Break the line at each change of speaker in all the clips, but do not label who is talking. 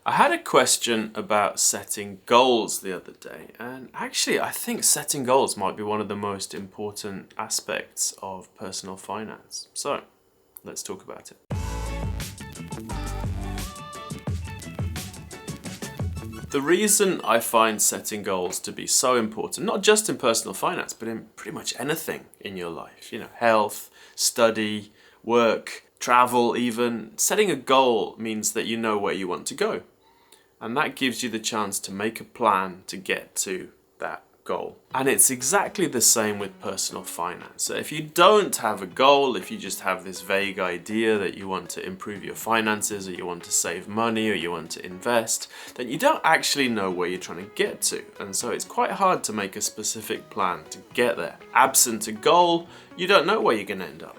I had a question about setting goals the other day, and actually I think setting goals might be one of the most important aspects of personal finance. So let's talk about it. The reason I find setting goals to be so important, not just in personal finance, but in pretty much anything in your life, health, study, work, travel even, setting a goal means that you know where you want to go. And that gives you the chance to make a plan to get to that goal. And it's exactly the same with personal finance. So if you don't have a goal, if you just have this vague idea that you want to improve your finances, or you want to save money, or you want to invest, then you don't actually know where you're trying to get to. And so it's quite hard to make a specific plan to get there. Absent a goal, you don't know where you're going to end up.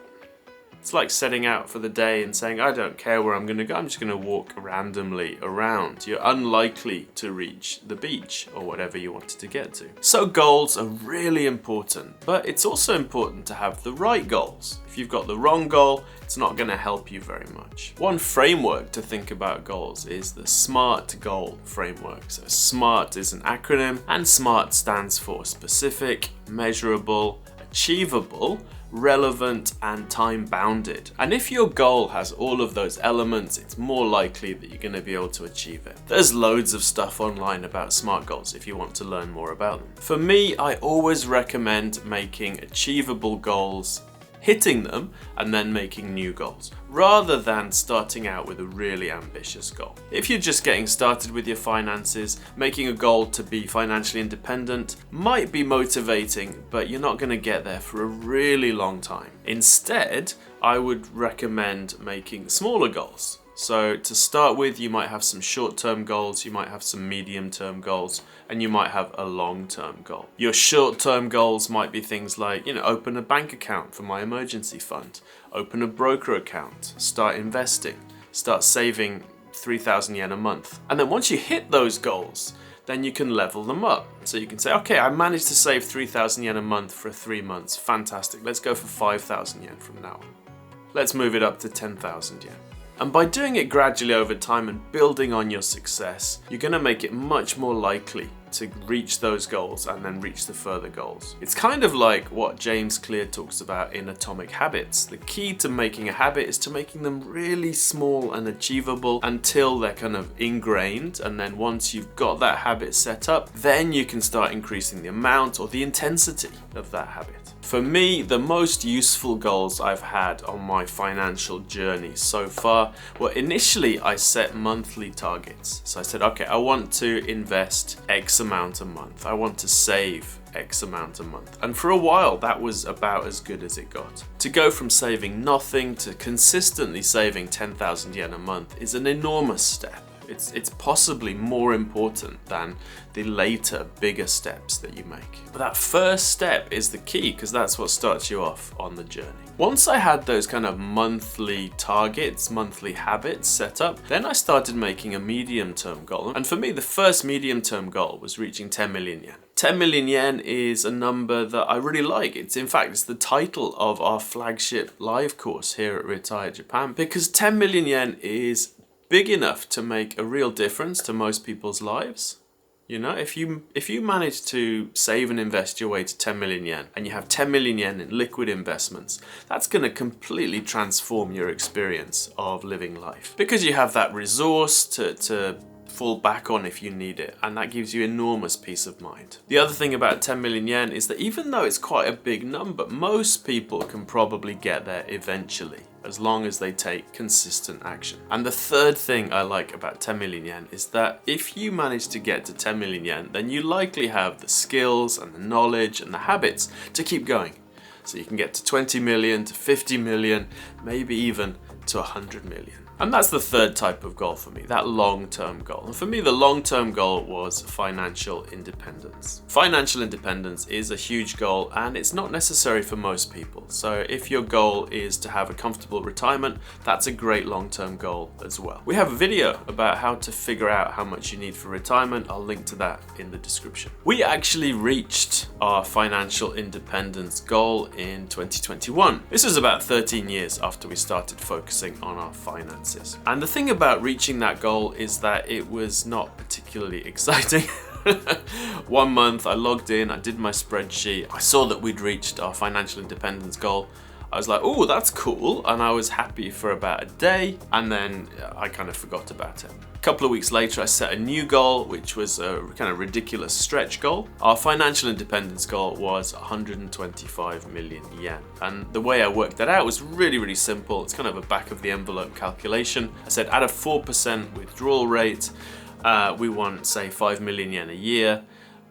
It's like setting out for the day and saying, I don't care where I'm going to go, I'm just going to walk randomly around. You're unlikely to reach the beach or whatever you wanted to get to. So goals are really important, but it's also important to have the right goals. If you've got the wrong goal, it's not going to help you very much. One framework to think about goals is the SMART goal framework. So SMART is an acronym, and SMART stands for specific, measurable, achievable, relevant, and time-bounded. And if your goal has all of those elements, it's more likely that you're going to be able to achieve it. There's loads of stuff online about SMART goals if you want to learn more about them. For me, I always recommend making achievable goals, hitting them, and then making new goals, rather than starting out with a really ambitious goal. If you're just getting started with your finances, making a goal to be financially independent might be motivating, but you're not going to get there for a really long time. Instead, I would recommend making smaller goals. So to start with, you might have some short-term goals, you might have some medium-term goals, and you might have a long-term goal. Your short-term goals might be things like, open a bank account for my emergency fund, open a broker account, start investing, start saving 3,000 yen a month. And then once you hit those goals, then you can level them up. So you can say, okay, I managed to save 3,000 yen a month for 3 months. Fantastic. Let's go for 5,000 yen from now on. Let's move it up to 10,000 yen. And by doing it gradually over time and building on your success, you're going to make it much more likely to reach those goals and then reach the further goals. It's kind of like what James Clear talks about in Atomic Habits. The key to making a habit is to making them really small and achievable until they're kind of ingrained. And then once you've got that habit set up, then you can start increasing the amount or the intensity of that habit. For me, the most useful goals I've had on my financial journey so far were initially I set monthly targets. So I said, okay, I want to invest X amount a month. I want to save X amount a month. And for a while, that was about as good as it got. To go from saving nothing to consistently saving 10,000 yen a month is an enormous step. It's possibly more important than the later, bigger steps that you make. But that first step is the key, because that's what starts you off on the journey. Once I had those kind of monthly targets, monthly habits set up, then I started making a medium-term goal. And for me, the first medium-term goal was reaching 10 million yen. 10 million yen is a number that I really like. It's the title of our flagship live course here at RetireJapan, because 10 million yen is big enough to make a real difference to most people's lives. If you manage to save and invest your way to 10 million yen and you have 10 million yen in liquid investments, that's going to completely transform your experience of living life, because you have that resource to fall back on if you need it, and that gives you enormous peace of mind. The other thing about 10 million yen is that even though it's quite a big number, most people can probably get there eventually, as long as they take consistent action. And the third thing I like about 10 million yen is that if you manage to get to 10 million yen, then you likely have the skills and the knowledge and the habits to keep going. So you can get to 20 million, to 50 million, maybe even to 100 million. And that's the third type of goal for me, that long-term goal. And for me, the long-term goal was financial independence. Financial independence is a huge goal, and it's not necessary for most people. So if your goal is to have a comfortable retirement, that's a great long-term goal as well. We have a video about how to figure out how much you need for retirement. I'll link to that in the description. We actually reached our financial independence goal in 2021. This was about 13 years after we started focusing on our finances. finances. And the thing about reaching that goal is that it was not particularly exciting. 1 month I logged in, I did my spreadsheet, I saw that we'd reached our financial independence goal. I was like, oh, that's cool, and I was happy for about a day, and then I kind of forgot about it. A couple of weeks later, I set a new goal, which was a kind of ridiculous stretch goal. Our financial independence goal was 125 million yen. And the way I worked that out was really, really simple. It's kind of a back of the envelope calculation. I said at a 4% withdrawal rate, we want, say, 5 million yen a year.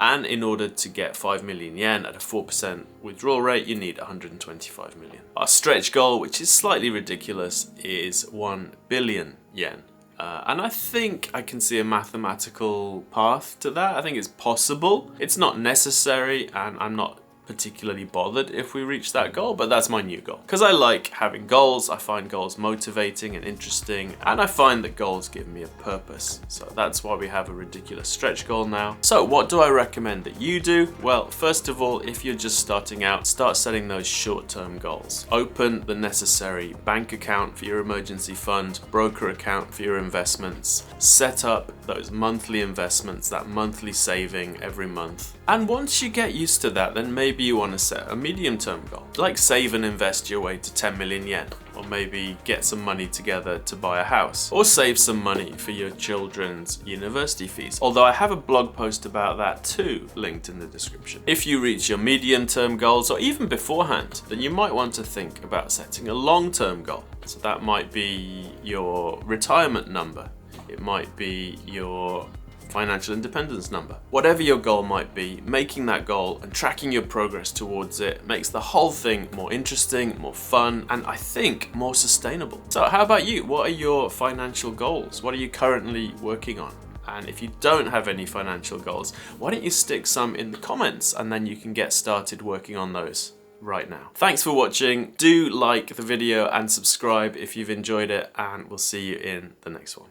And in order to get 5 million yen at a 4% withdrawal rate, you need 125 million. Our stretch goal, which is slightly ridiculous, is 1 billion yen. And I think I can see a mathematical path to that. I think it's possible. It's not necessary, and I'm not particularly bothered if we reach that goal, but that's my new goal. Because I like having goals, I find goals motivating and interesting, and I find that goals give me a purpose. So that's why we have a ridiculous stretch goal now. So what do I recommend that you do? Well, first of all, if you're just starting out, start setting those short-term goals. Open the necessary bank account for your emergency fund, broker account for your investments, set up those monthly investments, that monthly saving every month. And once you get used to that, then maybe you want to set a medium-term goal, like save and invest your way to 10 million yen, or maybe get some money together to buy a house, or save some money for your children's university fees. Although I have a blog post about that too, linked in the description. If you reach your medium-term goals, or even beforehand, then you might want to think about setting a long-term goal. So that might be your retirement number. It might be your financial independence number. Whatever your goal might be, making that goal and tracking your progress towards it makes the whole thing more interesting, more fun, and I think more sustainable. So how about you? What are your financial goals? What are you currently working on? And if you don't have any financial goals, why don't you stick some in the comments, and then you can get started working on those right now. Thanks for watching. Do like the video and subscribe if you've enjoyed it, and we'll see you in the next one.